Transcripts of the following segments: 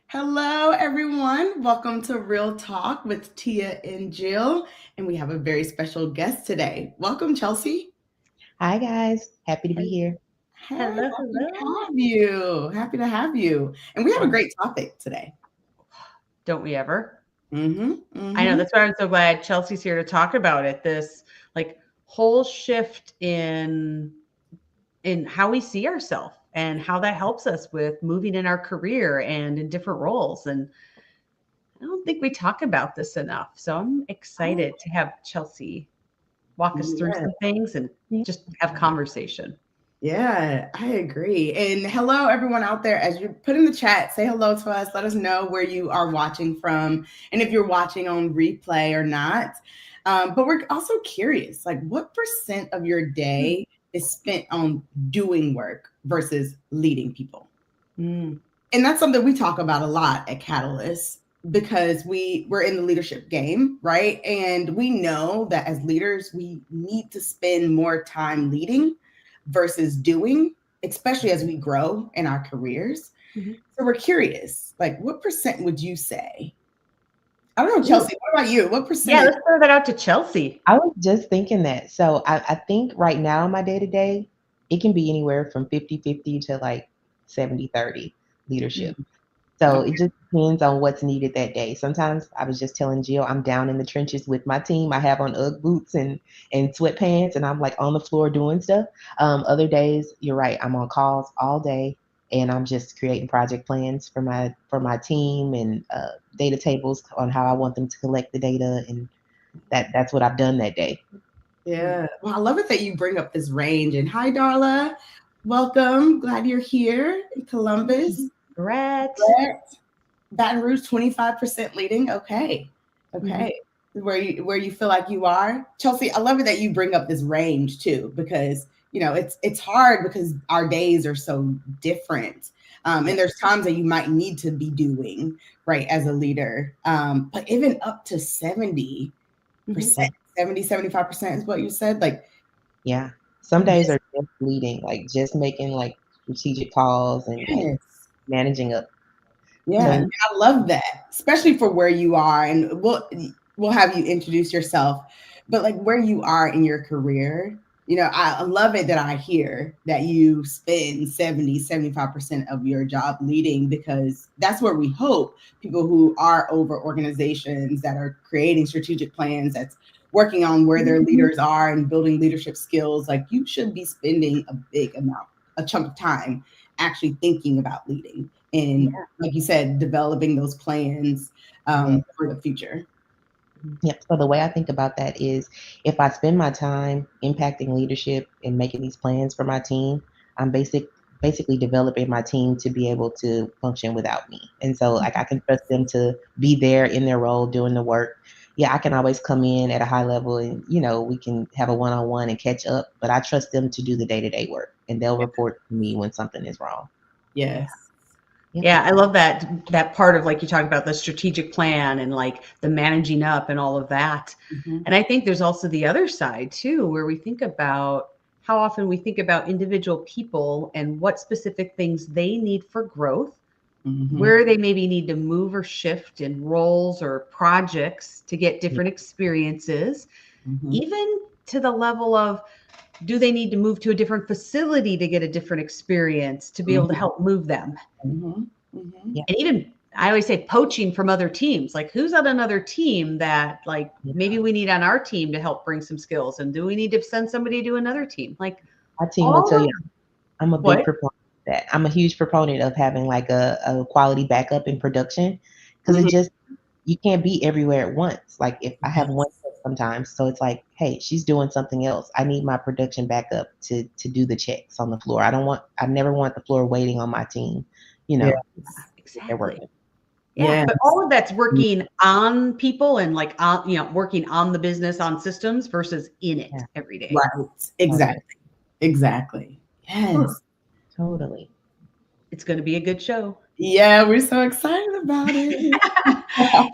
Hello, everyone. Welcome to Real Talk with Tia and Jill. And we have a very special guest today. Welcome, Chelsea. Hi guys, happy to be Hel- here. Hey, Hello, happy to hello. have you. Happy to have you. And we have a Um, great topic today. don't we ever? Mm-hmm. I know Mm-hmm. that's why I'm so glad Chelsea's here to talk about it. This like whole shift in how we see ourselves and how that helps us with moving in our career and in different roles. And I don't think we talk about this enough. So I'm Oh, excited to have Chelsea walk us through yeah. some things and Yeah. just have conversation. Yeah, I agree. And hello, everyone out there. As you put in the chat, say hello to us. Let us know where you are watching from and if you're watching on replay or not. But we're also curious, like what percent of your day is spent on doing work versus leading people? Mm. And that's something we talk about a lot at Catalyst because we're in the leadership game, right? And we know that as leaders, we need to spend more time leading versus doing, especially as we grow in our careers. Mhm. So we're curious, like what percent would you say? I don't know, Ooh, Chelsea, what about you? What yeah, percentage? let's throw that out to Chelsea. I was just thinking that. So I think right now my day to day, it can be anywhere from 50-50 to like 70-30 leadership. So Okay. it just depends on what's needed that day. Sometimes I was just telling Jill I'm down in the trenches with my team. I have on UGG boots and sweatpants and I'm like on the floor doing stuff. Other days, you're right, I'm on calls all day and I'm just creating project plans for my team and data tables on how I want them to collect the data and that's what I've done that day. Yeah. Well, I love it that you bring up this range. And hi, Darla. Welcome. Glad you're here in Columbus. Brett. Brett, Baton Rouge, 25% leading. Okay. Mhm. Okay. Where you feel like you are. Chelsea, I love it that you bring up this range too, because it's hard because our days are so different. And Yeah. there's times that you might need to be doing right as a leader. But even up to 70%, Mhm. 75% is what you said. Like Yeah. Some days this, are just leading, like just making like strategic calls and like yes. managing up. Yeah, So and I love that, especially for where you are, and we'll have you introduce yourself, but like where you are in your career, I love it that I hear that you spend 75% of your job leading because that's where we hope people who are over organizations that are creating strategic plans, that's working on where their leaders are and building leadership skills, like you should be spending a big amount, a chunk of time actually thinking about leading and Yeah. like you said, developing those plans yeah. for the future. Yeah. So the way I think about that is if I spend my time impacting leadership and making these plans for my team, I'm basically developing my team to be able to function without me. And so like I can trust them to be there in their role doing the work. Yeah, I can always come in at a high level and we can have a one-on-one and catch up, but I trust them to do the day-to-day work and they'll report to me when something is wrong. Yeah. Yes. Yep. Yeah, I love that part of like you talk about the strategic plan and like the managing up and all of that. Mhm. And I think there's also the other side too, where we think about how often we think about individual people and what specific things they need for growth, Mhm. where they maybe need to move or shift in roles or projects to get Yeah. different experiences, Mhm. even to the level of do they need to move to a different facility to get a different experience to be able to Mhm. help move them? Mhm. Mhm. Yeah. And even I always say poaching from other teams. Like who's on another team that like Yeah. maybe we need on our team to help bring some skills? And do we need to send somebody to another team? Like My team will tell all you of I'm a big what? proponent of that. I'm a huge proponent of having like a quality backup in production because it Mhm. just you can't be everywhere at once. Like if I have one check sometimes, so it's like, hey, she's doing something else. I need my production backup to do the checks on the floor. I never want the floor waiting on my team, Yeah. if they're Exactly. working. Yeah, Yes. but all of that's working on people and like on working on the business on systems versus in it Yeah, every day. Right. totally. Exactly. Exactly. Whew, Yes. Totally. it's going to be a good show. Yeah, we're so excited about it.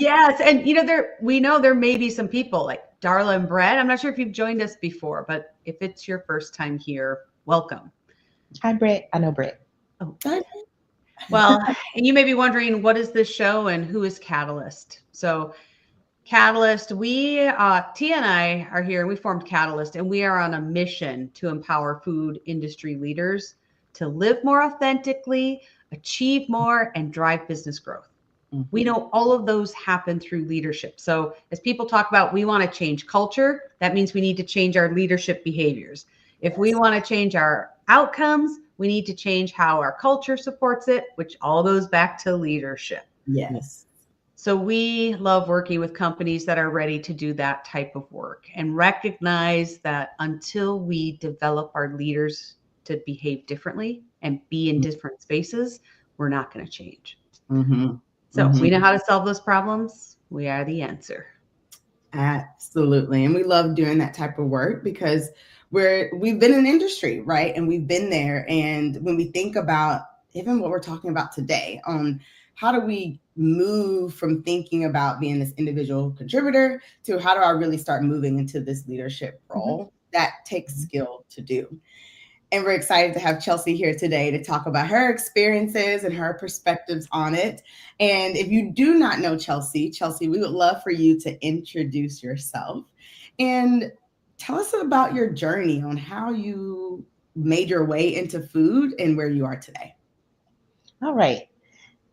Yes, and there we know there may be some people like Darla and Brett. I'm not sure if you've joined us before, but if it's your first time here, welcome. Hi Brett. I know Brett. Oh, Okay. Well, and you may be wondering, what is this show and who is Catalyst? So, Catalyst, Tia and I are here, and we formed Catalyst, and we are on a mission to empower food industry leaders to live more authentically, achieve more, and drive business growth. We know all of those happen through leadership. So, as people talk about, we want to change culture, that means we need to change our leadership behaviors. If we want to change our outcomes, we need to change how our culture supports it, which all goes back to leadership. Yes. So we love working with companies that are ready to do that type of work and recognize that until we develop our leaders to behave differently and be in different spaces, we're not going to change. Mm-hmm. So Mm-hmm. we know how to solve those problems. We are the answer. Absolutely. And we love doing that type of work because we've been in industry, right? And we've been there. And when we think about even what we're talking about today on how do we move from thinking about being this individual contributor to how do I really start moving into this leadership role, that takes skill to do. And we're excited to have Chelsea here today to talk about her experiences and her perspectives on it. And if you do not know Chelsea, we would love for you to introduce yourself and tell us about your journey on how you made your way into food and where you are today. All right.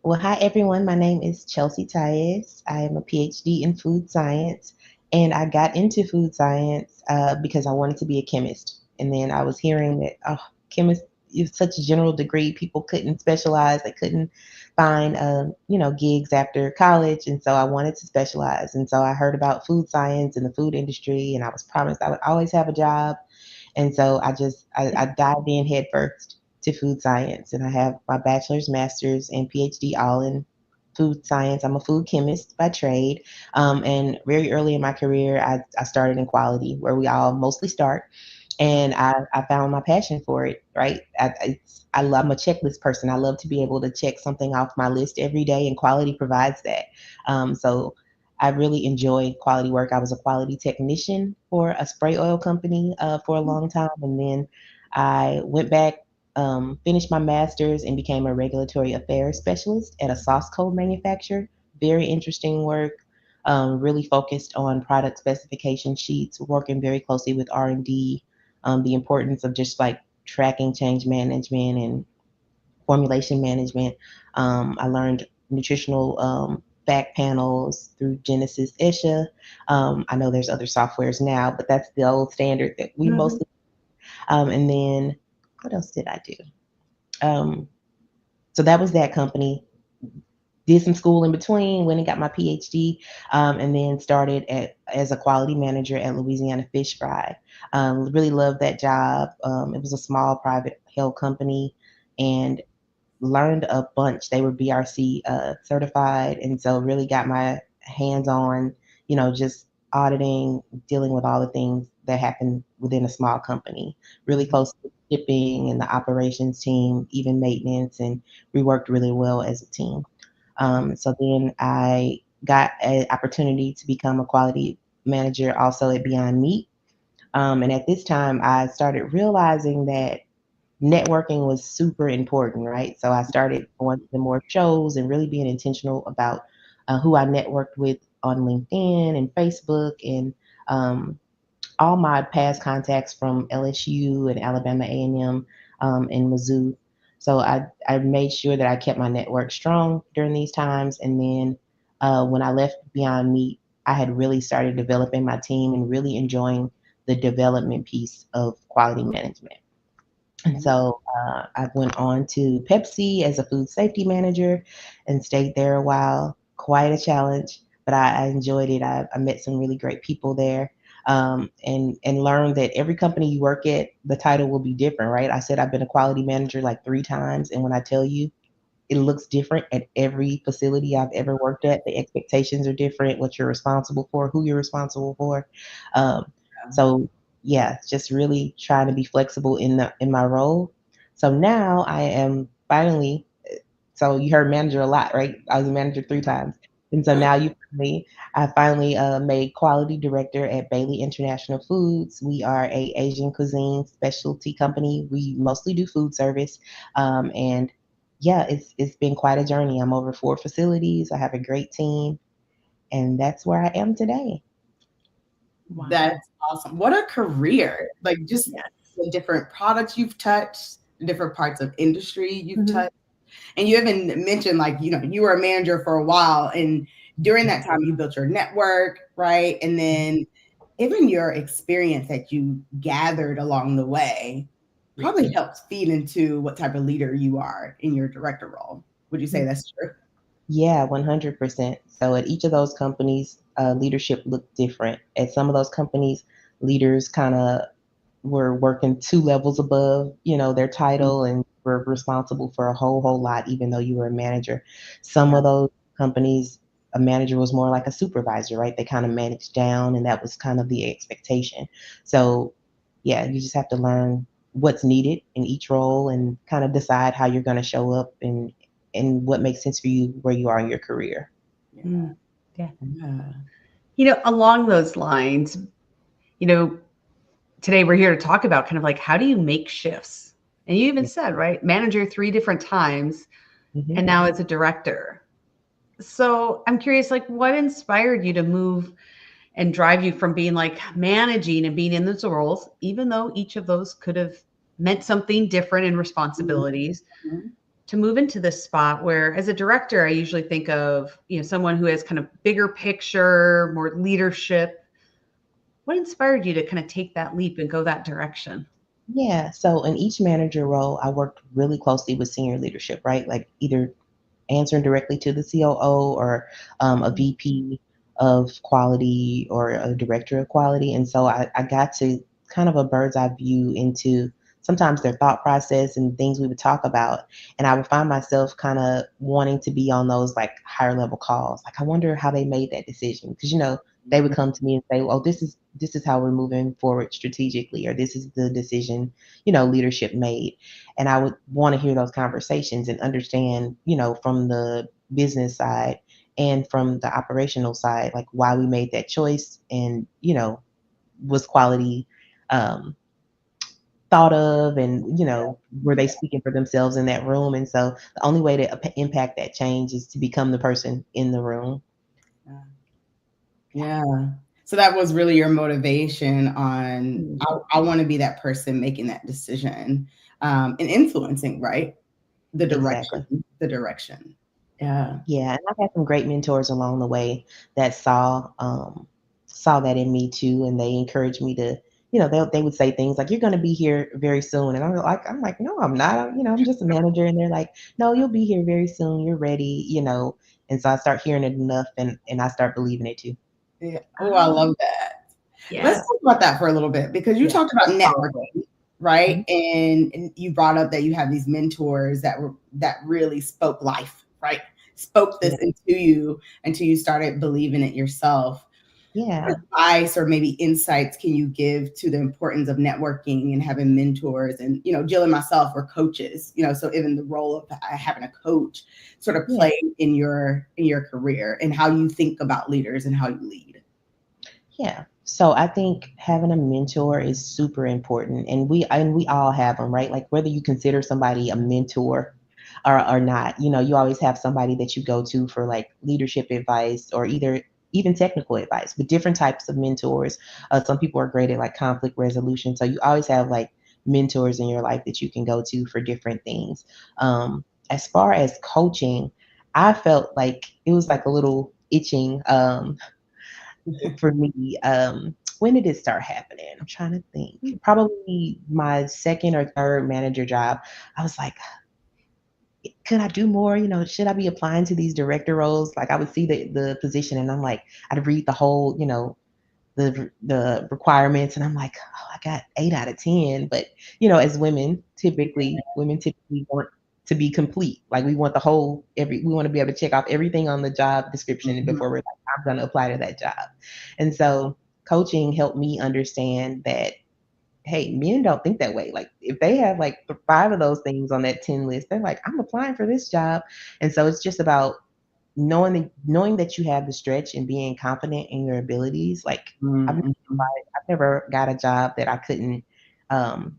Well, hi everyone. My name is Chelsea Tyus. I am a PhD in food science, and I got into food science because I wanted to be a chemist. And then I was hearing that chemist is such a general degree, people couldn't specialize, they couldn't find gigs after college, and so I wanted to specialize. And so I heard about food science and the food industry, and I was promised I would always have a job. And so I dived in head first to food science, and I have my bachelor's, master's, and PhD all in food science. I'm a food chemist by trade. And very early in my career, I started in quality, where we all mostly start. And I found my passion for it, right? I'm a checklist person. I love to be able to check something off my list every day, and quality provides that. So I really enjoy quality work. I was a quality technician for a spray oil company for a long time, and then I went back, finished my master's, and became a regulatory affairs specialist at a sauce code manufacturer. Very interesting work. Really focused on product specification sheets, working very closely with R&D. The importance of just like tracking change management and formulation management. I learned nutritional back panels through Genesis Isha. I know there's other softwares now, but that's the old standard that we Mhm. mostly. And then what else did I do? Um, so that was that company. Did some school in between, went and got my PhD, and then started as a quality manager at Louisiana Fish Fry. Really loved that job. It was a small private held company, and learned a bunch. They were BRC certified, and so really got my hands on, just auditing, dealing with all the things that happen within a small company. Really close to shipping and the operations team, even maintenance, and we worked really well as a team. So then I got an opportunity to become a quality manager also at Beyond Meat. And at this time, I started realizing that networking was super important, right? So I started going to more shows and really being intentional about who I networked with on LinkedIn and Facebook, and um, all my past contacts from LSU and Alabama A&M and Mizzou. So I made sure that I kept my network strong during these times. And then when I left Beyond Meat, I had really started developing my team and really enjoying the development piece of quality management. And so I went on to Pepsi as a food safety manager and stayed there a while. Quite a challenge, but I enjoyed it. I met some really great people there, and learned that every company you work at, the title will be different, right? I said I've been a quality manager like 3 times, and when I tell you, it looks different at every facility I've ever worked at. The expectations are different, what you're responsible for, who you're responsible for. Um, so yeah, just really trying to be flexible in my role. So now I am finally. So you heard manager a lot, right? I was a manager 3 times, and so now I finally made quality director at Bailey International Foods. We are a Asian cuisine specialty company. We mostly do food service, and yeah, it's been quite a journey. I'm over 4 facilities. I have a great team, and that's where I am today. That's Wow. awesome. What a career. Like just Yes. the different products you've touched, the different parts of industry you've Mhm. touched. And you even mentioned like, you were a manager for a while and during that time you built your network, right? And then even your experience that you gathered along the way probably helps feed into what type of leader you are in your director role. Would you say that's true? Yeah, 100%. So at each of those companies, leadership looked different. At some of those companies, leaders kind of were working 2 levels above, their title and were responsible for a whole lot, even though you were a manager. Some Yeah. of those companies, a manager was more like a supervisor, right? They kind of managed down, and that was kind of the expectation. So, yeah, you just have to learn what's needed in each role and kind of decide how you're going to show up and what makes sense for you where you are in your career. Yeah. Mm. Yeah. Yeah. Along those lines, you know, today we're here to talk about kind of like how do you make shifts? And you even Yeah. said, right, manager 3 different times Hmm. and now as a director. So I'm curious, like, what inspired you to move and drive you from being like managing and being in those roles, even though each of those could have meant something different in responsibilities, Mhm. to move into this spot where as a director I usually think of someone who has kind of bigger picture, more leadership. What inspired you to kind of take that leap and go that direction? Yeah. So in each manager role, I worked really closely with senior leadership, right? Like either answering directly to the COO or a VP of quality or a director of quality. And so I got to kind of a bird's eye view into sometimes their thought process and things we would talk about. And I would find myself kind of wanting to be on those like higher level calls. Like I wonder how they made that decision. Because they would come to me and say, "Oh, this is how we're moving forward strategically," or "This is the decision, leadership made." And I would want to hear those conversations and understand, from the business side and from the operational side, like why we made that choice and, was quality um, thought of and, were they speaking for themselves in that room? And so the only way to impact that change is to become the person in the room. Yeah. Yeah. So that was really your motivation on Mm. I want to be that person making that decision and influencing, right? The Exactly. direction, the direction. Yeah. Yeah, and I've had some great mentors along the way that saw that in me too, and they encouraged me to, they would say things like, "You're going to be here very soon," and I'm like, "No, I'm not. I'm just a manager," and they're like, "No, you'll be here very soon. You're ready." And so I start hearing it enough, and I start believing it too. Yeah. Oh, I Ah, love that. Let's yes. talk about that for a little bit because you Yeah, talked about powerful. networking, right? Mhm. And you brought up that you have these mentors that really spoke life, right? Spoke this Yeah, into you until you started believing it yourself. What yeah. advice or maybe insights can you give to the importance of networking and having mentors and Jill and myself were coaches, so even the role of having a coach sort of Yeah. played in your career and how you think about leaders and how you lead. Yeah. So I think having a mentor is super important, and we all have them, right? Like whether you consider somebody a mentor or not, you always have somebody that you go to for like leadership advice or either even technical advice. With different types of mentors, some people are great at like conflict resolution, so you always have like mentors in your life that you can go to for different things. As far as coaching, I felt like it was like a little itching. For me, when did it start happening? I'm trying to think. Probably my second or third manager job. I was like, could I do more? Should I be applying to these director roles? Like I would see the position and I'm like, I'd read the whole, the requirements and I'm like, oh, I got 8 out of 10. But as women typically want to be complete. Like we want the whole every we want to be able to check off everything on the job description Mhm. before we're like, I'm gonna apply to that job. And so coaching helped me understand that hey, men don't think that way. Like if they have like 5 of those things on that 10 list, they're like, I'm applying for this job. And so it's just about knowing that you have the stretch and being confident in your abilities. Like I've never Mhm. I've never got a job that I couldn't um,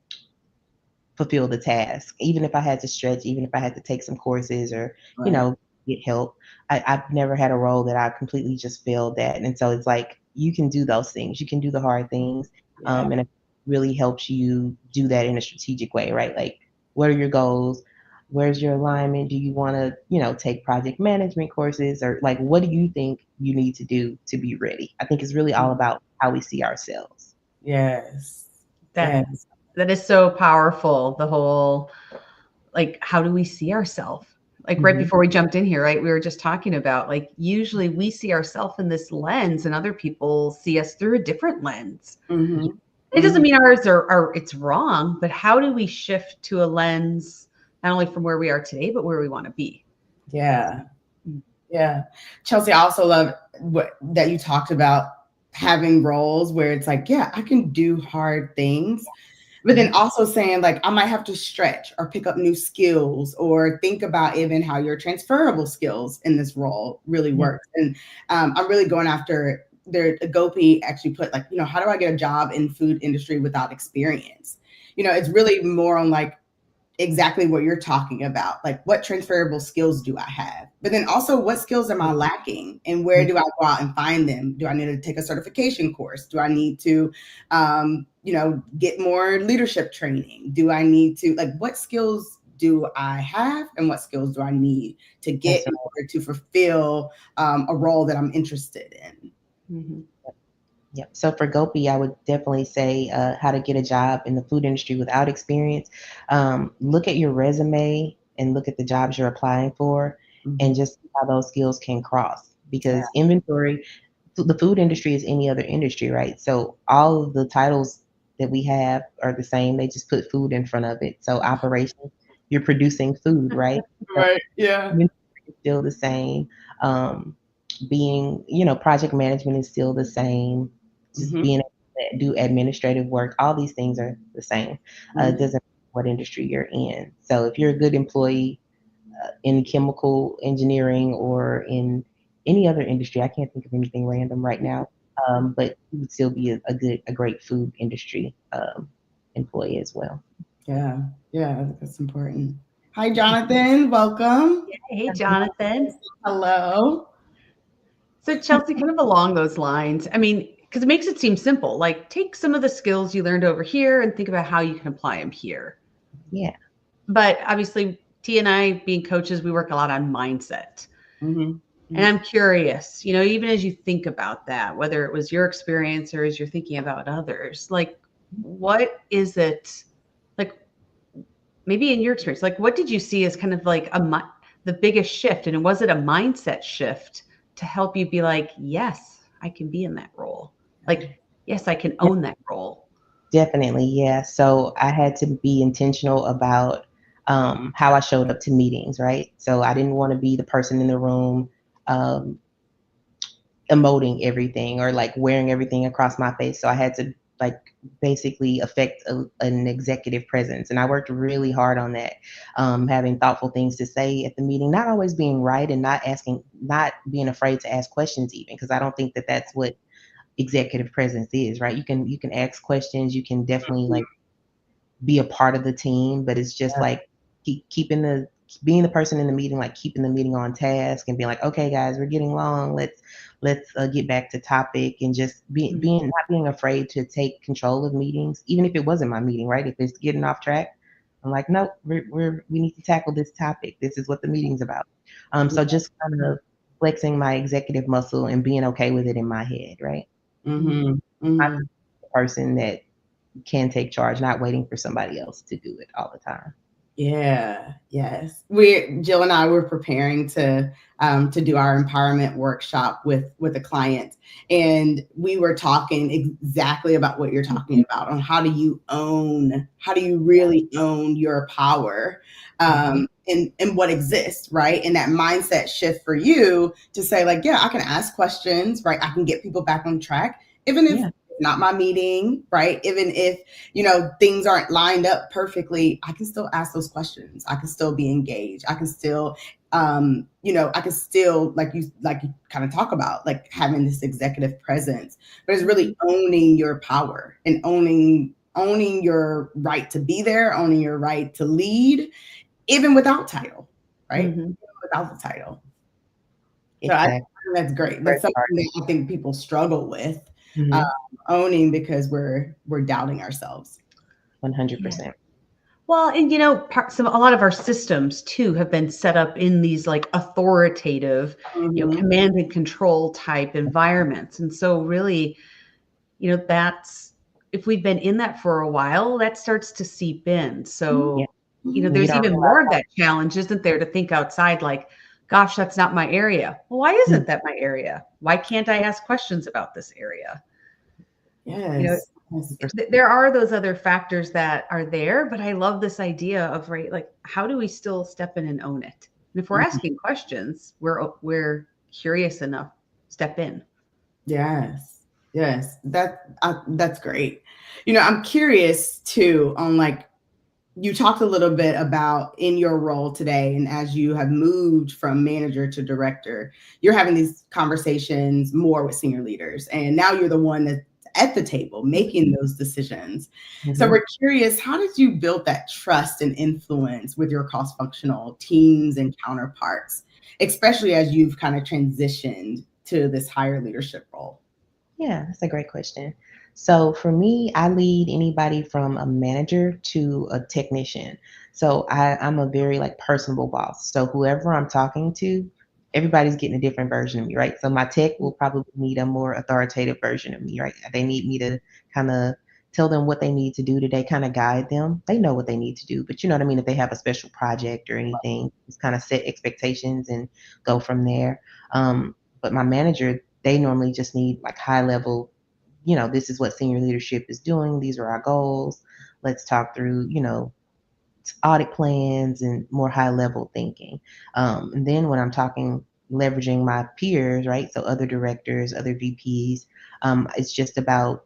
fulfill the task, even if I had to stretch, even if I had to take some courses or, you Right. know, get help. I've never had a role that I completely just failed at. And so it's like you can do those things, you can do the hard things. Yeah. And it really helps you do that in a strategic way, right? Like, what are your goals? Where's your alignment? Do you want to, take project management courses, or like, what do you think you need to do to be ready? I think it's really all about how we see ourselves. Yes. That Yes. that is so powerful. The whole, like, how do we see ourselves? Like right Hmm. before we jumped in here, right? We were just talking about, like, usually we see ourselves in this lens and other people see us through a different lens. Mm-hmm. It doesn't Mm-hmm. mean ours are it's wrong, but how do we shift to a lens not only from where we are today, but where we want to be? Yeah. Yeah. Chelsea, I also love what that you talked about having roles where it's like, yeah, I can do hard things, but then also saying like I might have to stretch or pick up new skills or think about even how your transferable skills in this role really Yeah, works. And I'm really going after their Gopi actually put like, how do I get a job in food industry without experience? It's really more on like exactly what you're talking about. Like, what transferable skills do I have? But then also, what skills am I lacking? And where do I go out and find them? Do I need to take a certification course? Do I need to, get more leadership training? Do I need to, like, what skills do I have and what skills do I need to get that's in order to fulfill a role that I'm interested in? Mm-hmm. Yeah. So for Gopi, I would definitely say how to get a job in the food industry without experience. Look at your resume and look at the jobs you're applying for, Mm-hmm. and just see how those skills can cross. Because inventory, the food industry is any other industry, right? So all of the titles that we have are the same. They just put food in front of it. So operations, you're producing food, right? So Right. Yeah. inventory is still the same. Um, being, project management is still the same. Just Mm-hmm. being able to do administrative work, all these things are the same. It Mm-hmm. doesn't matter what industry you're in. So if you're a good employee in chemical engineering or in any other industry, I can't think of anything random right now, but you would still be a great food industry employee as well. Yeah, yeah, that's important. Hi, Jonathan. Welcome. Hey, Jonathan. Hello. So, Chelsea, kind of along those lines, I mean, because it makes it seem simple. Like, take some of the skills you learned over here and think about how you can apply them here. Yeah. But obviously, T and I, being coaches, we work a lot on mindset. Mm-hmm. And I'm curious, even as you think about that, whether it was your experience or as you're thinking about others, like, what is it, like, maybe in your experience, like, what did you see as kind of like the biggest shift? And was it a mindset shift to help you be like, yes, I can be in that role? Like, yes, I can own that role. Definitely, yeah. So I had to be intentional about how I showed up to meetings, right? So I didn't want to be the person in the room um, emoting everything or like wearing everything across my face. So I had to like basically affect an executive presence, and I worked really hard on that. Having thoughtful things to say at the meeting, not always being right, and not being afraid to ask questions, even because I don't think that that's what executive presence is, right? You can ask questions, you can definitely like be a part of the team, but it's just like keeping the being the person in the meeting, like keeping the meeting on task and being like, okay, guys, we're getting long. Let's get back to topic, and just being not being afraid to take control of meetings, even if it wasn't my meeting, right? If it's getting off track, I'm like, nope, we need to tackle this topic. This is what the meeting's about. So just kind of flexing my executive muscle and being okay with it in my head, right? Mm-hmm. I'm Mm-hmm. the person that can take charge, not waiting for somebody else to do it all the time. Yeah, yes. Jill and I were preparing to do our empowerment workshop with a client, and we were talking exactly about what you're talking about on how do you really own your power, Mhm. and what exists, right? And that mindset shift for you to say like, yeah, I can ask questions, right? I can get people back on track, even if Yeah, it's not my meeting, right? Even if things aren't lined up perfectly, I can still ask those questions. I can still be engaged. I can still, I can still, like you kind of talk about, like having this executive presence, but it's really owning your power and owning owning your right to be there, owning your right to lead, even without title, right? Mm-hmm. Without the title. So I Exactly. think that's great. That's First something part. that I think people struggle with, um, Mm-hmm. owning, because we're doubting ourselves. 100%. Well, and a lot of our systems too have been set up in these like authoritative, Mhm. command and control type environments. And so really, that's if we've been in that for a while, that starts to seep in. Yeah. So, Mhm. And you there's don't even realize more of that challenge, isn't there, to think outside like, gosh, that's not my area. Well, why how. isn't that my area? Why can't I ask questions about this area? You know, Yes. Yes. there are those other factors that are there, but I love this idea of, right, like, how do we still step in and own it? And if we're Mhm. asking questions, we're curious enough, step in. Yes. Yes. That's great. I'm curious too on, like, you talked a little bit about in your role today, and as you have moved from manager to director, you're having these conversations more with senior leaders, and now you're the one that's at the table making those decisions. So Mhm. we're curious, how did you build that trust and influence with your cross-functional teams and counterparts, especially as you've kind of transitioned to this higher leadership role? Yeah, that's a great question. So for me, I lead anybody from a manager to a technician. So I'm a very like personable boss. So whoever I'm talking to, everybody's getting a different version of me, right? So my tech will probably need a more authoritative version of me, right? They need me to kind of tell them what they need to do today, kind of guide them. They know what they need to do, but you know what I mean? If they have a special project or anything, just kind of set expectations and go from there. But my manager, they normally just need like high level, this is what senior leadership is doing. These are our goals. Let's talk through, audit plans and more high level thinking. And then when I'm talking, leveraging my peers, right? So other directors, other VPs, it's just about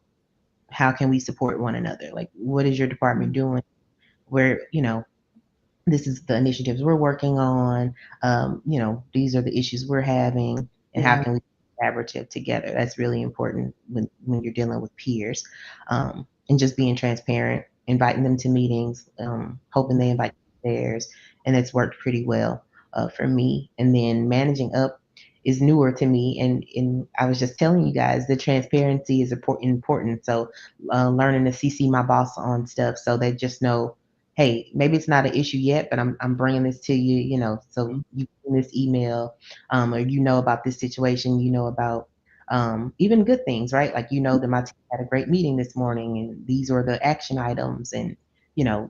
how can we support one another? Like, what is your department doing? Where, this is the initiatives we're working on. These are the issues we're having, and how Yeah. can we be collaborative together? That's really important when you're dealing with peers, and just being transparent, inviting them to meetings, hoping they invite theirs, and it's worked pretty well for me. And then managing up is newer to me, and I was just telling you guys the transparency is important. So learning to CC my boss on stuff so they just know, hey, maybe it's not an issue yet, but I'm bringing this to you, so you in this email, or about this situation, about even good things, right? Like that my team had a great meeting this morning, and these were the action items, and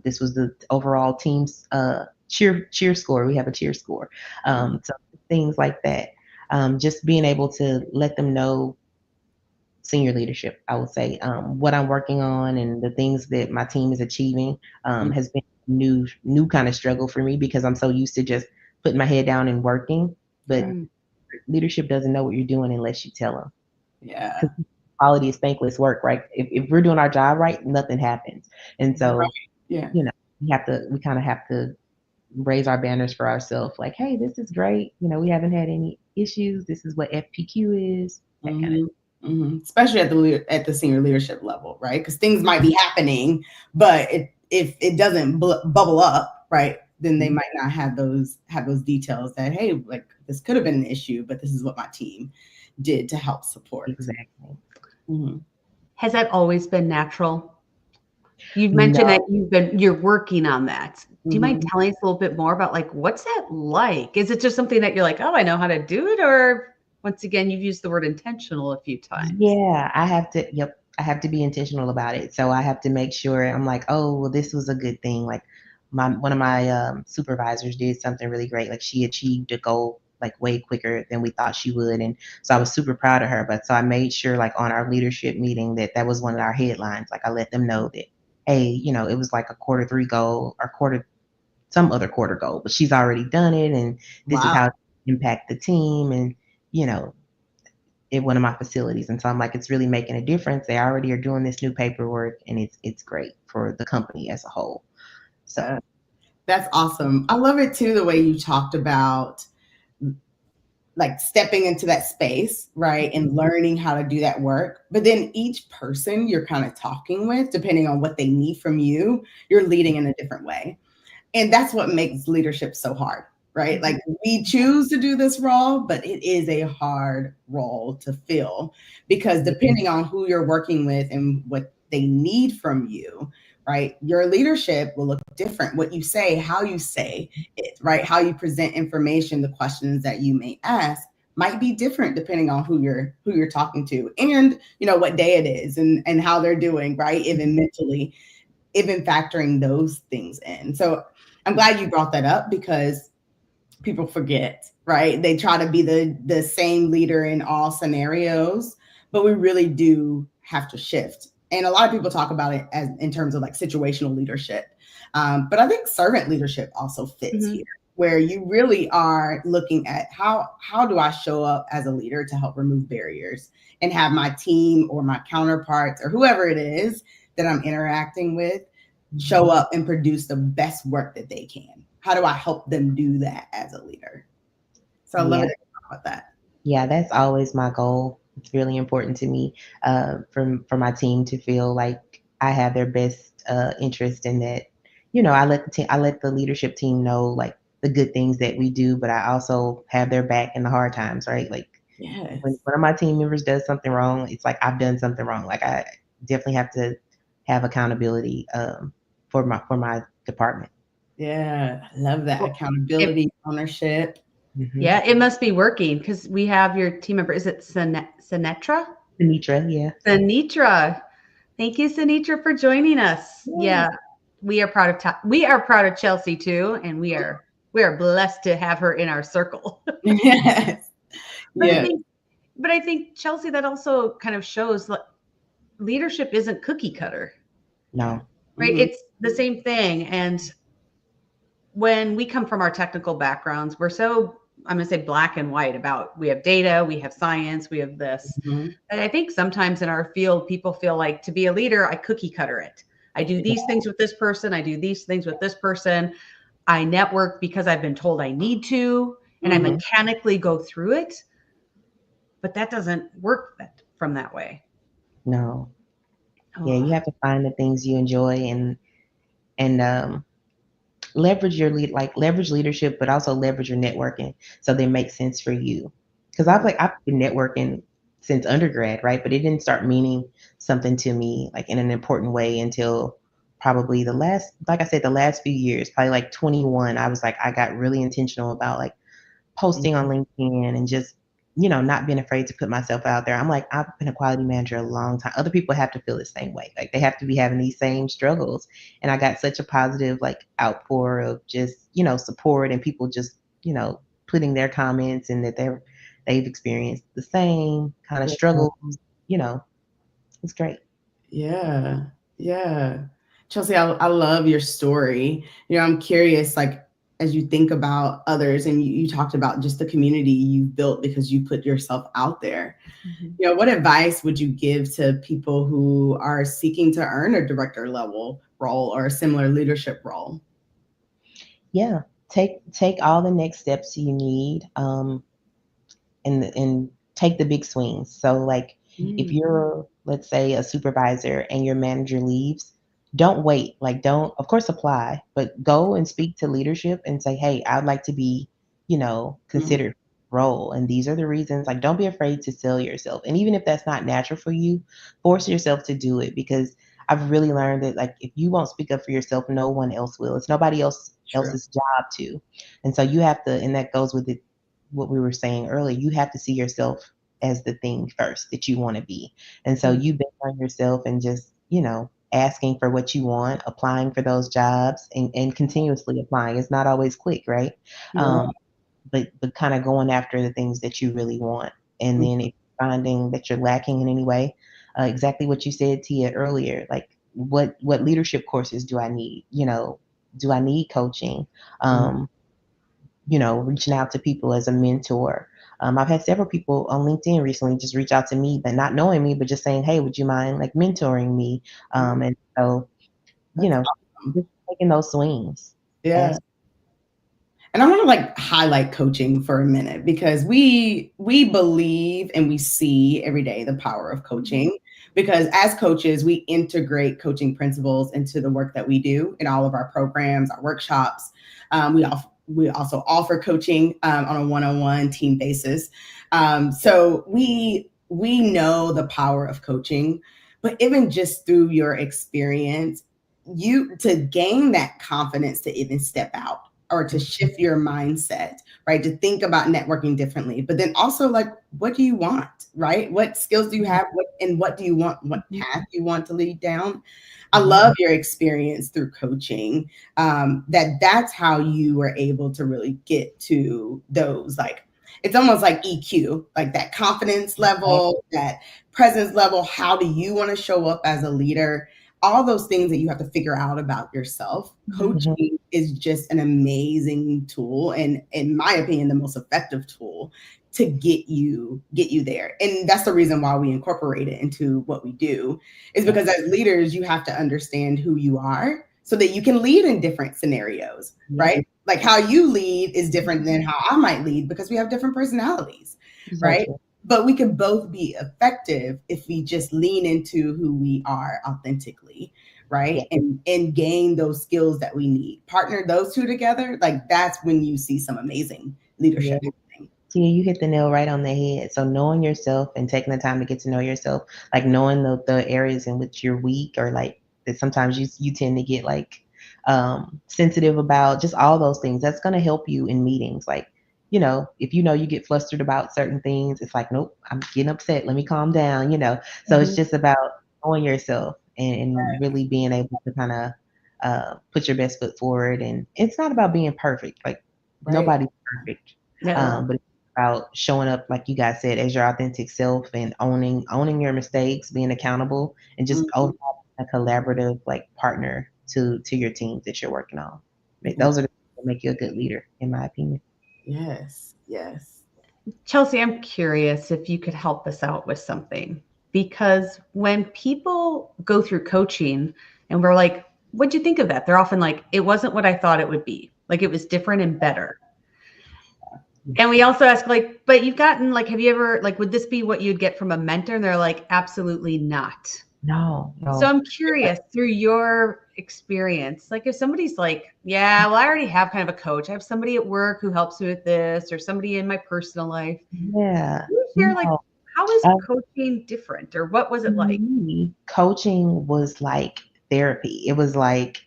this was the overall team's cheer score. We have a cheer score, so things like that. Just being able to let them know senior leadership, I would say, what I'm working on and the things that my team is achieving has been new kind of struggle for me because I'm so used to just putting my head down and working. But Yeah. leadership doesn't know what you're doing unless you tell them. Yeah. Because quality is thankless work, right? If we're doing our job right, nothing happens. And Right. so, Yeah. we kind of have to raise our banners for ourselves, like, hey, this is great. We haven't had any issues. This is what FPQ is. That kind of. Mhm, mhm. Especially at the senior leadership level, right? Because things might be happening, but if it doesn't bubble up, right, then they Mhm. might not have those details that, hey, like, this could have been an issue, but this is what my team did to help support. Exactly. Mhm. Has that always been natural? You've mentioned that No. you're working on that. Do you mind Mhm. telling us a little bit more about, like, what's that like? Is it just something that you're like, "Oh, I know how to do it," or once again, you've used the word intentional a few times? Yeah, I have to, yep, I have to be intentional about it. So I have to make sure I'm like, oh, well, this was a good thing. Like one of my supervisors did something really great. Like she achieved a goal like way quicker than we thought she would. And so I was super proud of her. But so I made sure like on our leadership meeting that was one of our headlines. Like I let them know that, hey, it was like a quarter three goal or some other quarter goal, but she's already done it. And this is Wow. how it impact the team. And, you know, in one of my facilities. And so I'm like, it's really making a difference. They already are doing this new paperwork and it's great for the company as a whole. So Uh, that's awesome. I love it too, the way you talked about like stepping into that space, right? And learning how to do that work. But then each person you're kind of talking with, depending on what they need from you, you're leading in a different way. And that's what makes leadership so hard, right? Like we choose to do this role, but it is a hard role to fill because depending on who you're working with and what they need from you, right? Your leadership will look different. What you say, how you say it, right? How you present information, the questions that you may ask might be different depending on who you're talking to and what day it is and how they're doing, right? Even mentally, even factoring those things in. So I'm glad you brought that up because people forget, right? They try to be the same leader in all scenarios, but we really do have to shift. And a lot of people talk about it as in terms of like situational leadership, but I think servant leadership also fits Mhm. here, where you really are looking at how do I show up as a leader to help remove barriers and have my team or my counterparts or whoever it is that I'm interacting with show up and produce the best work that they can. How do I help them do that as a leader? So I love it Yeah. that you talk about that. Yeah, that's always my goal. It's really important to me, for my team to feel like I have their best interest in that. I let the leadership team know like the good things that we do, but I also have their back in the hard times, right? Like when Yes. one of my team members does something wrong, it's like I've done something wrong. Like I definitely have to have accountability, for my department. Yeah. I love that. Well, it, Accountability, ownership. Hmm. yeah, it must be working because we have your team member. Is it Sinetra? Anitra, yeah. Sinitra. Thank you, Sinitra, for joining us. Yeah. Yeah, we are proud of Chelsea too, and we are blessed to have her in our circle. Yes. but I Yes. think but I think Chelsea, that also kind of shows that leadership isn't cookie cutter, No. right? Mhm. It's the same thing. And when we come from our technical backgrounds, we're so, I'm going to say, black and white about, we have data, we have science, we have this. Mhm. And I think sometimes in our field, people feel like to be a leader, I cookie cutter it. I do these things with this person, I do these things with this person. I network because I've been told I need to, and I Mhm. mechanically go through it. But that doesn't work from that way. No. Yeah, Oh, you have to find the things you enjoy, and leverage leadership, but also leverage your networking so they make sense for you. Because I've been networking since undergrad, right? But it didn't start meaning something to me like in an important way until probably like I said, the last few years, probably like 21. I was like, I got really intentional about like posting on LinkedIn and just, not being afraid to put myself out there. I'm like, I've been a quality manager a long time. Other people have to feel the same way. Like they have to be having these same struggles. And I got such a positive like outpour of just, support and people just, putting their comments and that they've experienced the same kind of Yeah. struggles, you know, it's great. Yeah. Yeah. Chelsea, I love your story. I'm curious, like, as you think about others and you talked about just the community you've built because you put yourself out there. mhm. What advice would you give to people who are seeking to earn a director level role or a similar leadership role? Yeah. Take all the next steps you need. And take the big swings. So like if Mm, you're let's say a supervisor and your manager leaves, don't wait. Like don't of course apply, but go and speak to leadership and say, "Hey, I'd like to be, Mhm. considered role and these are the reasons." Like don't be afraid to sell yourself. And even if that's not natural for you, force yourself to do it because I've really learned that like if you won't speak up for yourself, no one else will. It's nobody True. else's job to. And so you have to, and that goes with it what we were saying earlier, you have to see yourself as the thing first that you want to be. And so mm, you bet on yourself and just, asking for what you want, applying for those jobs and continuously applying. It's not always quick, right? Yeah. Um, but kind of going after the things that you really want. And then if you're finding that you're lacking in any way, exactly what you said, Tia, earlier, like what leadership courses do I need? Do I need coaching? Mhm. Um, reaching out to people as a mentor. I've had several people on LinkedIn recently just reach out to me, but not knowing me, but just saying, "Hey, would you mind like mentoring me?" And so, you That's know, awesome. just taking those swings. Yeah. Ask. And I want to like highlight coaching for a minute because we believe and we see every day the power of coaching, because as coaches we integrate coaching principles into the work that we do in all of our programs, our workshops. We also offer coaching on a one-on-one team basis. So we know the power of coaching, but even just through your experience, you to gain that confidence to even step out or to shift your mindset, right? To think about networking differently. But then also, like, what do you want, right? What skills do you have? What do you want? What path you want to lead down? I love your experience through coaching. That's how you were able to really get to those, like, it's almost like EQ, like that confidence level, that presence level. How do you want to show up as a leader? All those things that you have to figure out about yourself. Coaching is just an amazing tool, and in my opinion, the most effective tool to get you there. And that's the reason why we incorporate it into what we do, is because as leaders, you have to understand who you are so that you can lead in different scenarios, right? Like how you lead is different than how I might lead because we have different personalities, right? But we can both be effective if we just lean into who we are authentically, right? And gain those skills that we need. Partner those two together, like that's when you see some amazing leadership happening. See, you hit the nail right on the head. So knowing yourself and taking the time to get to know yourself, like knowing the areas in which you're weak, or like that sometimes you tend to get like sensitive about, just all those things. That's going to help you in meetings. Like, if you get flustered about certain things, it's like, nope, I'm getting upset. Let me calm down. So it's just about knowing yourself and really being able to kind of put your best foot forward. And it's not about being perfect. Like nobody's perfect. But it's about showing up, like you guys said, as your authentic self, and owning your mistakes, being accountable, and just overall a collaborative like partner to your teams that you're working on. Those are the things that make you a good leader, in my opinion. Yes. Chelsea, I'm curious if you could help us out with something, because when people go through coaching and we're like, what'd you think of that? They're often like, it wasn't what I thought it would be. Like it was different and better. And we also ask, like, but you've gotten, like, have you ever, like, would this be what you'd get from a mentor? And they're like, absolutely not. No. So I'm curious, through your experience, like if somebody's like, yeah, well, I already have kind of a coach. I have somebody at work who helps me with this, or somebody in my personal life. Yeah. Can you share, like, how is coaching different, or what was it like? Coaching was like therapy. It was like,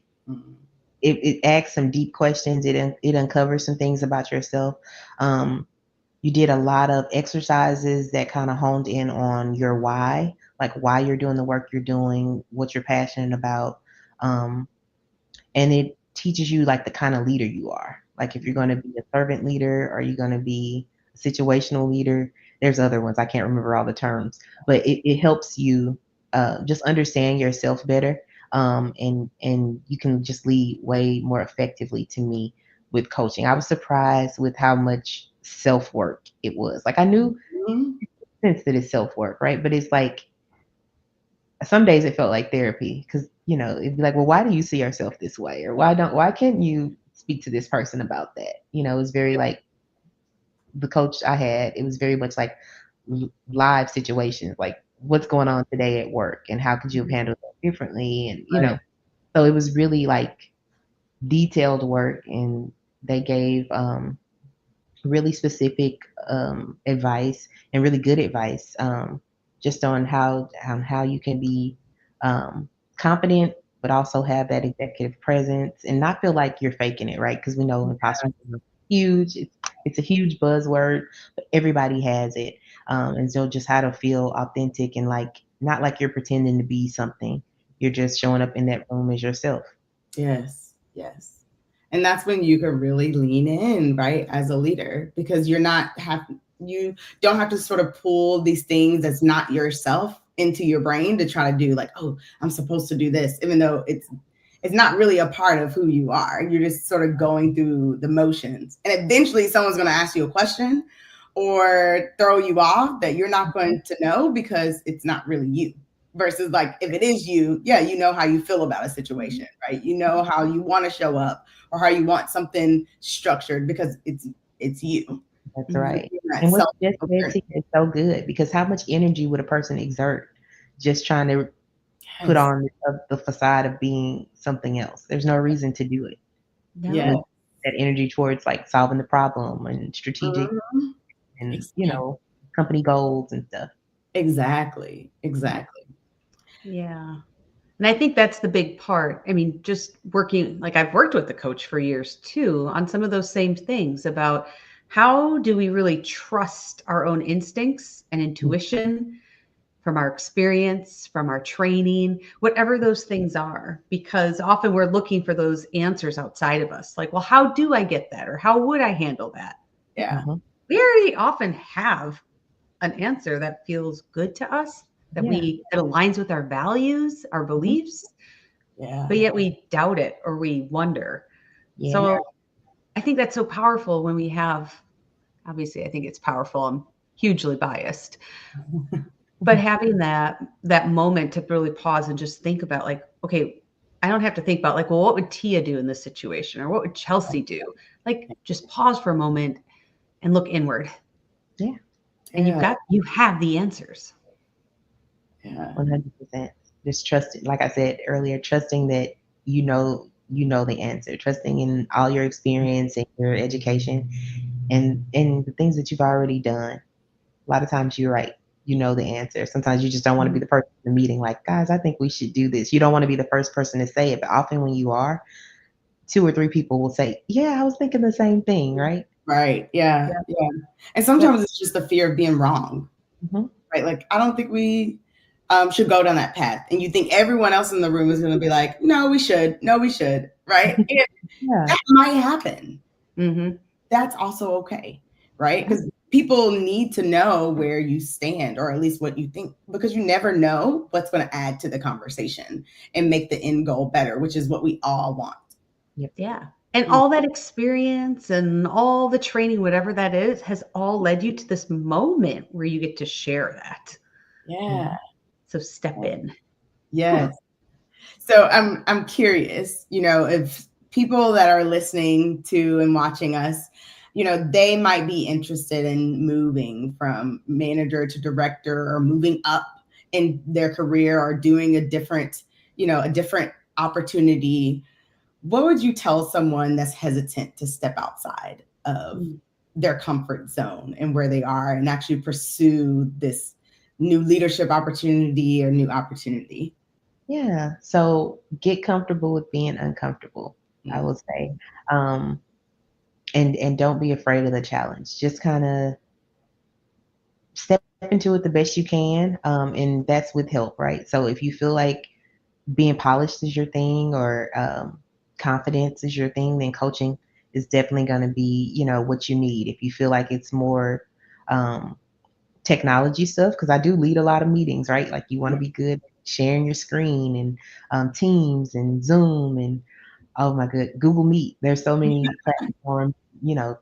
it asks some deep questions. It uncovers some things about yourself. You did a lot of exercises that kind of honed in on your why, like why you're doing the work you're doing, what you're passionate about. And it teaches you like the kind of leader you are. Like if you're going to be a servant leader, or you're going to be a situational leader. There's other ones, I can't remember all the terms, but it helps you just understand yourself better. And you can just lead way more effectively, to me, with coaching. I was surprised with how much self work it was. Like I knew sense that it's self work, right? But it's like some days it felt like therapy, because it'd be like, well, why do you see yourself this way, or why can't you speak to this person about that? It was very like the coach I had. It was very much like live situations, like what's going on today at work, and how could you have handled that differently, and so it was really like detailed work, and they gave really specific advice, and really good advice, just on how you can be confident, but also have that executive presence and not feel like you're faking it, right? Because we know imposter syndrome is huge. It's a huge buzzword, but everybody has it. And so just how to feel authentic, and like not like you're pretending to be something. You're just showing up in that room as yourself. Yes. And that's when you can really lean in, right, as a leader, because you don't have to sort of pull these things that's not yourself into your brain to try to do, like, oh, I'm supposed to do this, even though it's not really a part of who you are. You're just sort of going through the motions. And eventually someone's going to ask you a question or throw you off that you're not going to know because it's not really you, versus like if it is you, yeah, you know how you feel about a situation, right? You know how you want to show up or how you want something structured because it's you. That's Mhm. right. That And what self you just said aware. to you is so good because how much energy would a person exert just trying to put Yes. on the facade of being something else? There's no reason to do it. Yeah. With No. that energy towards like solving the problem and strategic Mhm. and Ex- company goals and stuff. Exactly. Exactly. Yeah. And I think that's the big part. I mean, just working, like I've worked with the coach for years too, on some of those same things about how do we really trust our own instincts and intuition from our experience, from our training, whatever those things are, because often we're looking for those answers outside of us. Like, well, how do I get that? Or how would I handle that? Yeah. Hmm. We already often have an answer that feels good to us, Yeah. that aligns with our values, our Hmm. beliefs, Yeah. but yet we doubt it or we wonder. Yeah. So I think that's so powerful when we have, obviously, I think it's powerful. I'm hugely biased, but having that moment to really pause and just think about like, okay, I don't have to think about like, well, what would Tia do in this situation or what would Chelsea do? Like, just pause for a moment and look inward, Yeah. and Yeah. you have the answers. Yeah. 100%. Just trusting, like I said earlier, trusting that you know the answer, trusting in all your experience and your education and the things that you've already done. A lot of times you're right. You know the answer. Sometimes you just don't want to be Mhm. the person in the meeting, like, guys, I think we should do this. You don't want to be the first person to say it, but often when you are, two or three people will say, yeah, I was thinking the same thing, right? Right. Yeah. Yeah. Yeah. And Yep. sometimes it's just the fear of being wrong, Hmm. right? Like, I don't think we should go down that path. And you think everyone else in the room is going to be like, no, we should. No, we should. Right. And Yeah. that might happen. Hmm. That's also okay. Right. Because people need to know where you stand or at least what you think, because you never know what's going to add to the conversation and make the end goal better, which is what we all want. Yep. Yeah. And Mm. all that experience and all the training, whatever that is, has all led you to this moment where you get to share that. Yeah. Mhm. So step in. Yes. So I'm curious, if people that are listening to and watching us, they might be interested in moving from manager to director or moving up in their career or doing a different opportunity. What would you tell someone that's hesitant to step outside of Mm. their comfort zone and where they are and actually pursue this new leadership opportunity or new opportunity? Yeah. So get comfortable with being uncomfortable, I Mm. would say. Um, and don't be afraid of the challenge. Just kind of step into it the best you can. And that's with help, right? So if you feel like being polished is your thing or confidence is your thing, then coaching is definitely going to be, what you need. If you feel like it's more um, technology stuff, because I do lead a lot of meetings, right? Like you want to be good sharing your screen and Teams and Zoom and oh my good, Google Meet. There's so many platforms,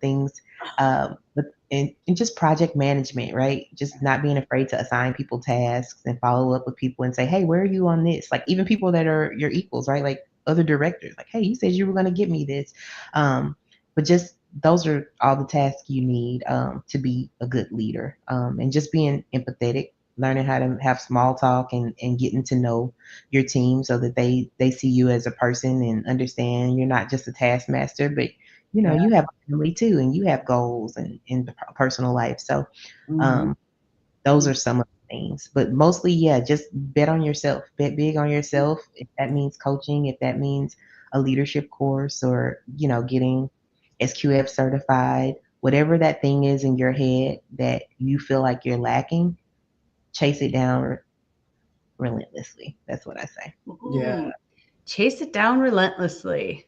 things, but and just project management, right? Just not being afraid to assign people tasks and follow up with people and say, hey, where are you on this? Like even people that are your equals, right? Like other directors, like, hey, you said you were going to get me this, but just those are all the tasks you need to be a good leader, and just being empathetic, learning how to have small talk and getting to know your team so that they see you as a person and understand you're not just a taskmaster, but Yeah. you have a family too and you have goals and in the personal life. So Mhm. um, those are some of the things, but mostly, yeah, just bet on yourself, bet big on yourself. If that means coaching, if that means a leadership course or getting SQF certified, whatever that thing is in your head that you feel like you're lacking, chase it down relentlessly. That's what I say. Yeah. Ooh, chase it down relentlessly.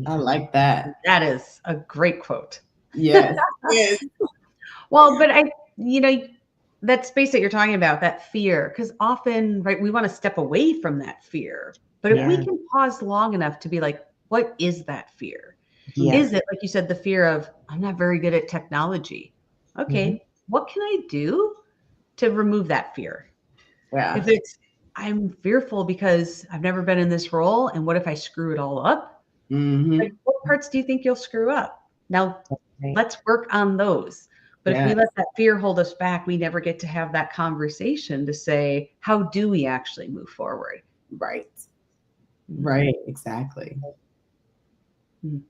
I Yeah. like that. That is a great quote. Yes. Yes. Well, but that space that you're talking about, that fear, because often, right, we want to step away from that fear. But if we Yeah. can pause long enough to be like, what is that fear? Yeah. Is it, like you said, the fear of, I'm not very good at technology? Hmm. Okay, what can I do to remove that fear? Yeah. If it's, I'm fearful because I've never been in this role. And what if I screw it all up? Like, Mm-hmm. what parts do you think you'll screw up? Now, Right. let's work on those. But if we Yes. let that fear hold us back, we never get to have that conversation to say, how do we actually move forward? Right. Mhm. Right. Exactly. Mhm.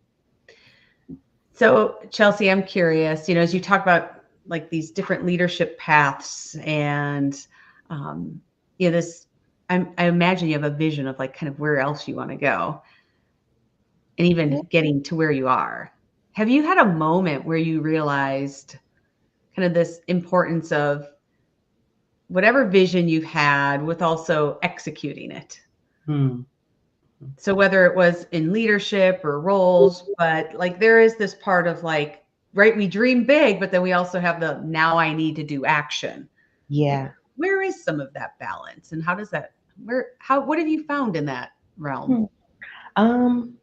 So, Chelsea, I'm curious, as you talk about like these different leadership paths and, um, this, I imagine you have a vision of like kind of where else you want to go and even getting to where you are. Have you had a moment where you realized kind of this importance of whatever vision you've had with also executing it? Hmm. So whether it was in leadership or roles, but like there is this part of like, right, we dream big, but then we also have the now I need to do action. Like, Yeah. where is some of that balance and how does that, what have you found in that realm? Hmm. Um,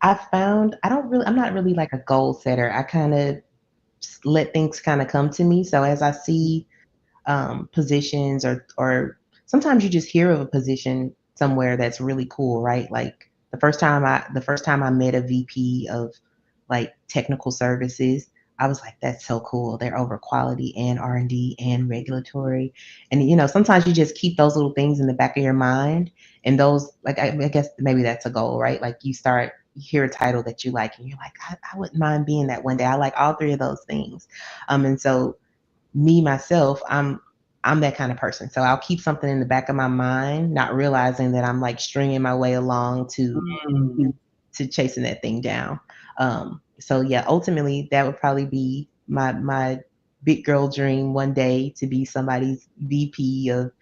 I found I'm not really like a goal setter. I kind of let things kind of come to me. So as I see positions or sometimes you just hear of a position somewhere that's really cool, right? Like the first time I met a VP of like technical services, I was like, that's so cool. They're over quality and R&D and regulatory. And sometimes you just keep those little things in the back of your mind. And those, like, I guess maybe that's a goal, right? Like you hear a title that you like and you're like, I wouldn't mind being that one day. I like all three of those things. And so me myself, I'm that kind of person. So I'll keep something in the back of my mind, not realizing that I'm like stringing my way along Mm. to chasing that thing down. So yeah, ultimately that would probably be my big girl dream one day to be somebody's VP of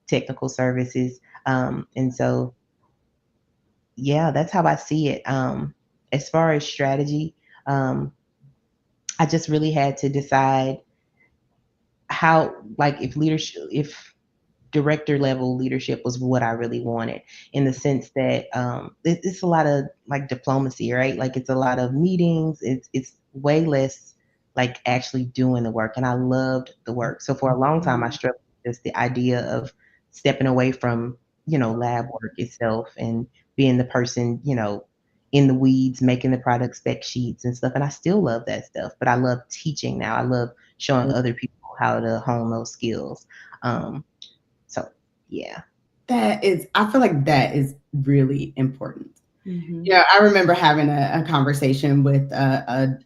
technical services. And so yeah, that's how I see it. As far as strategy, um, I just really had to decide how, like, if director level leadership was what I really wanted, in the sense that it's a lot of like diplomacy, right? Like it's a lot of meetings. It's way less like actually doing the work, and I loved the work. So for a long time, I struggled with just the idea of stepping away from lab work itself and being the person in the weeds making the product spec sheets and stuff. And I still love that stuff, but I love teaching now. I love showing other people how to hone those skills. Um, so yeah. That is, I feel like that is really important. Mm-hmm. I remember having a conversation with a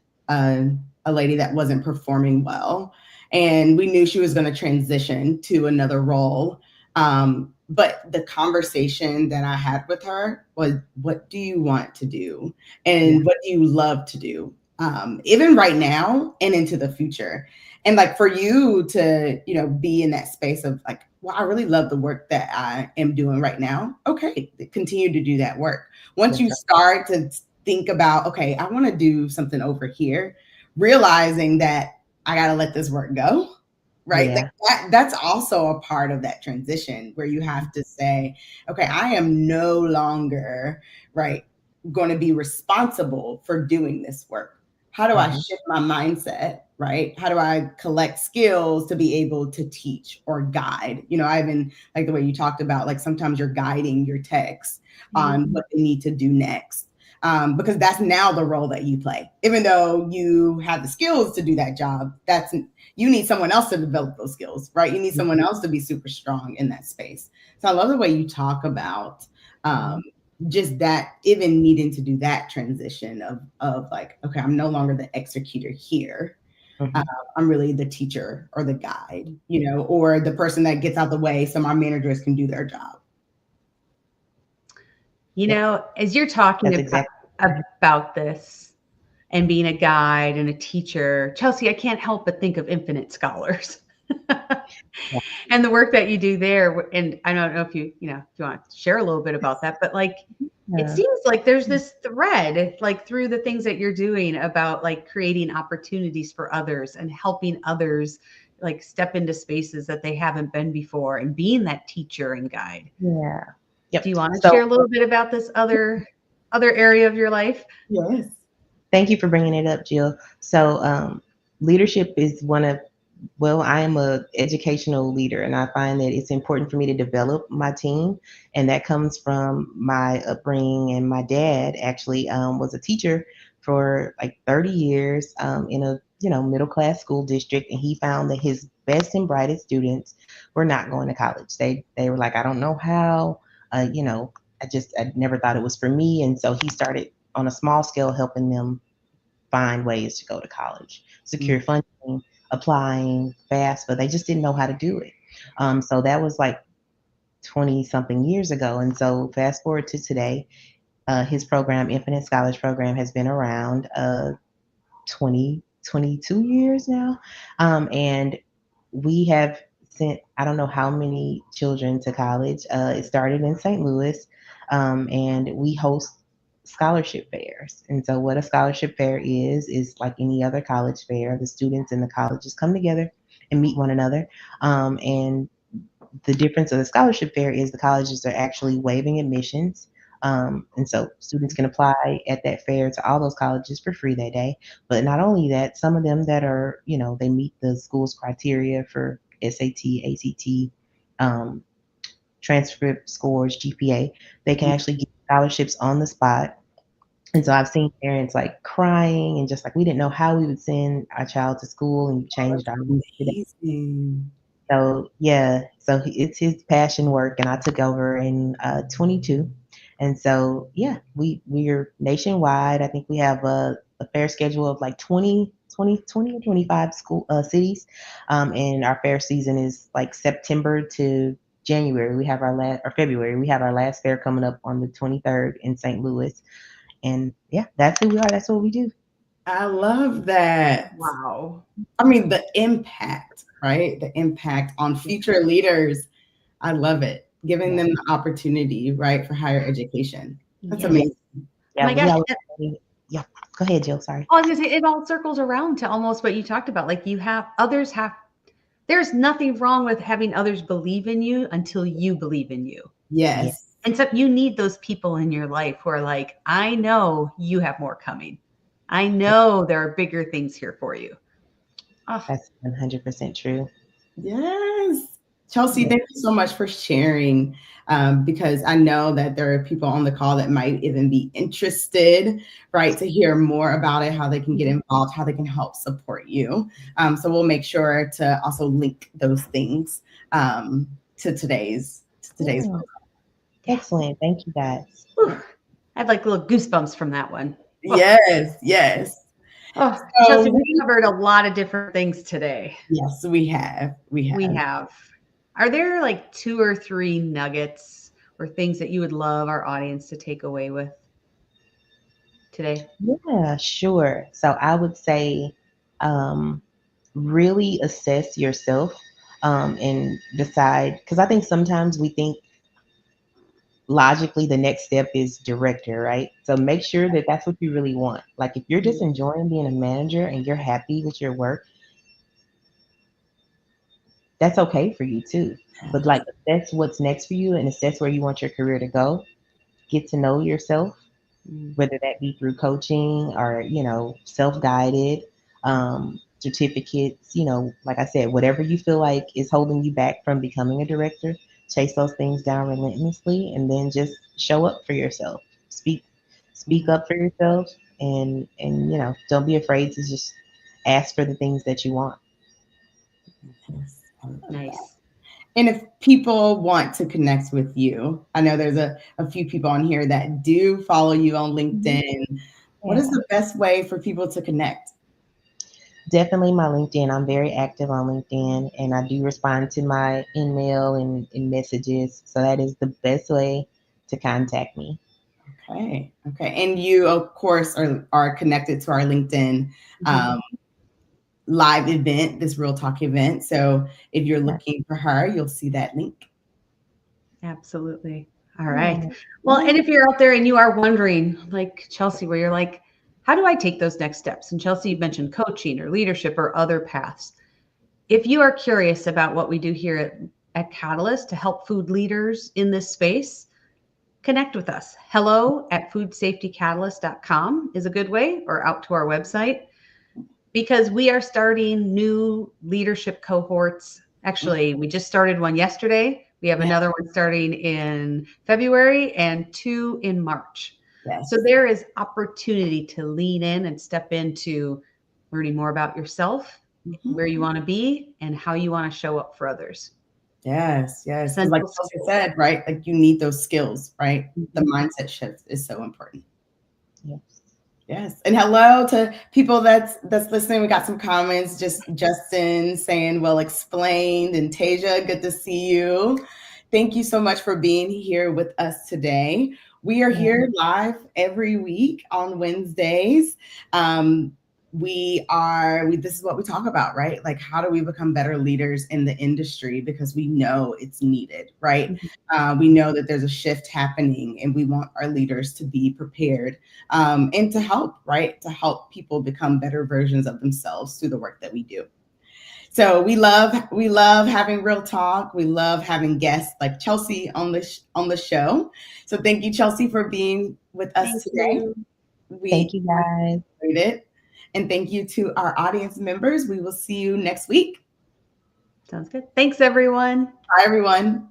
lady that wasn't performing well, and we knew she was going to transition to another role. But the conversation that I had with her was, "What do you want to do, Yeah. and what do you love to do, even right now and into the future?" And like for you to, be in that space of like, well, I really love the work that I am doing right now. Okay, continue to do that work. Once That's you right. start to think about, okay, I want to do something over here, realizing that I got to let this work go, right? Like Yeah. that's also a part of that transition where you have to say, okay, I am no longer, right, going to be responsible for doing this work. How do I Hmm. shift my mindset, right? How do I collect skills to be able to teach or guide? I even like the way you talked about, like sometimes you're guiding your techs on Mm-hmm. what they need to do next. Because that's now the role that you play. Even though you have the skills to do that job, you need someone else to develop those skills, right? You need someone else to be super strong in that space. So I love the way you talk about um, just that, even needing to do that transition of like, okay, I'm no longer the executor here. Uh, Hmm. I'm really the teacher or the guide, or the person that gets out the way so my managers can do their job. Yeah. As you're talking That's exactly. about this and being a guide and a teacher, Chelsea, I can't help but think of Infinite Scholars. Yeah. And the work that you do there. And I don't know if if you want to share a little bit about that, but like, it Yeah. seems like there's this thread, like through the things that you're doing about like creating opportunities for others and helping others like step into spaces that they haven't been before and being that teacher and guide. Yeah. Do Yep. you want to So share a little bit about this other area of your life? Yes. thank you for bringing it up, Jill. So leadership is one of Well, I am a educational leader, and I find that it's important for me to develop my team, and that comes from my upbringing. And my dad actually was a teacher for like 30 years in a middle class school district, and he found that his best and brightest students were not going to college. They were like, I don't know how, I never thought it was for me, and so he started on a small scale helping them find ways to go to college, Mm. secure funding, applying fast, but they just didn't know how to do it. So that was like 20 something years ago. And so fast forward to today, his program, Infinite Scholars Program, has been around 20, 22 years now. And we have sent, I don't know how many children to college. It started in St. Louis, and we host scholarship fairs. And so, what a scholarship fair is like any other college fair. The students in the colleges come together and meet one another. And the difference of the scholarship fair is the colleges are actually waiving admissions. And so students can apply at that fair to all those colleges for free that day. But not only that, some of them that are, they meet the school's criteria for SAT, ACT, um, transcript scores, GPA, they can actually get scholarships on the spot. And so I've seen parents like crying and just like, we didn't know how we would send our child to school, and you Oh, changed that's our life today. amazing. So yeah, so it's his passion work, and I took over in 22, and so yeah, we're nationwide. I think we have a fair schedule of like 20 or 25 school cities, and our fair season is like September to January. We have our last or February. We have our last fair coming up on the 23rd in St. Louis, and yeah, that's who we are. That's what we do. I love that. Wow. I mean, the impact, right? The impact on future leaders. I love it. Giving Yeah, them the opportunity, right, for higher education. That's yeah, Yes. amazing. Oh yeah. my We gosh. already, yeah. Go ahead, Jill. Sorry. I was gonna say it all circles around to almost what you talked about. Like you have others have there's nothing wrong with having others believe in you until you believe in you. Yeah. Yes. And so you need those people in your life who are like, I know you have more coming. I know there are bigger things here for you. Oh, That's 100% true. Yes. Chelsea, Yeah. thank you so much for sharing, because I know that there are people on the call that might even be interested, right, to hear more about it, how they can get involved, how they can help support you. So we'll make sure to also link those things to today's Yeah. program. yeah. Excellent. Thank you guys. Whew. I had like little goosebumps from that one. Oh, Yes, yes. oh, So Chelsea, we covered a lot of different things today. yes, we have. We We have. have. Are there like two or three nuggets or things that you would love our audience to take away with today? Yeah, sure. So I would say um, really assess yourself and decide, because I think sometimes we think logically the next step is director, right? So make sure that that's what you really want. Like if you're just enjoying being a manager and you're happy with your work, that's okay for you too. But like assess what's next for you and assess where you want your career to go. Get to know yourself, Mm. whether that be through coaching or self-guided certificates. Like I said, whatever you feel like is holding you back from becoming a director, chase those things down relentlessly, and then just show up for yourself. Speak up for yourself, and don't be afraid to just ask for the things that you want. Yes, I love that. Nice. And if people want to connect with you, I know there's a few people on here that do follow you on Mhm. LinkedIn. What is Yeah, the best way for people to connect? definitely my LinkedIn. I'm very active on LinkedIn, and I do respond to my email and messages. So that is the best way to contact me. Okay. Okay. And you, of course, are connected to our LinkedIn Mhm. um, live event, this Real Talk event. So if you're Yeah. looking for her, you'll see that link. Absolutely. All right. Yeah. Well, and if you're out there and you are wondering, like Chelsea, where you're like, how do I take those next steps? And Chelsea, you mentioned coaching or leadership or other paths. If you are curious about what we do here at Catalyst to help food leaders in this space, connect with us. Hello at foodsafetycatalyst.com is a good way, or out to our website. because we are starting new leadership cohorts. Actually, we just started one yesterday. We have Yeah. another one starting in February and two in March. Yes. So there is opportunity to lean in and step into learning more about yourself, Mhm. where you want to be, and how you want to show up for others. Yes, yes. Because like Essential Chelsea skills. said, right? Like you need those skills, right? The Mhm. mindset shift is so important. Yes. Yes. And hello to people that's listening. We got some comments. Just Justin saying well explained, and Tasia, good to see you. Thank you so much for being here with us today. We are Yeah. here live every week on Wednesdays. Um, we this is what we talk about, right? Like how do we become better leaders in the industry because we know it's needed, right? Mhm. We know that there's a shift happening and we want our leaders to be prepared, and to help, right? To help people become better versions of themselves through the work that we do. So we love having real talk. We love having guests like Chelsea on the show. So thank you, Chelsea, for being with us Thank today. you. We Thank you guys. enjoyed it, and thank you to our audience members. We will see you next week. Sounds good. Thanks, everyone. Bye, everyone.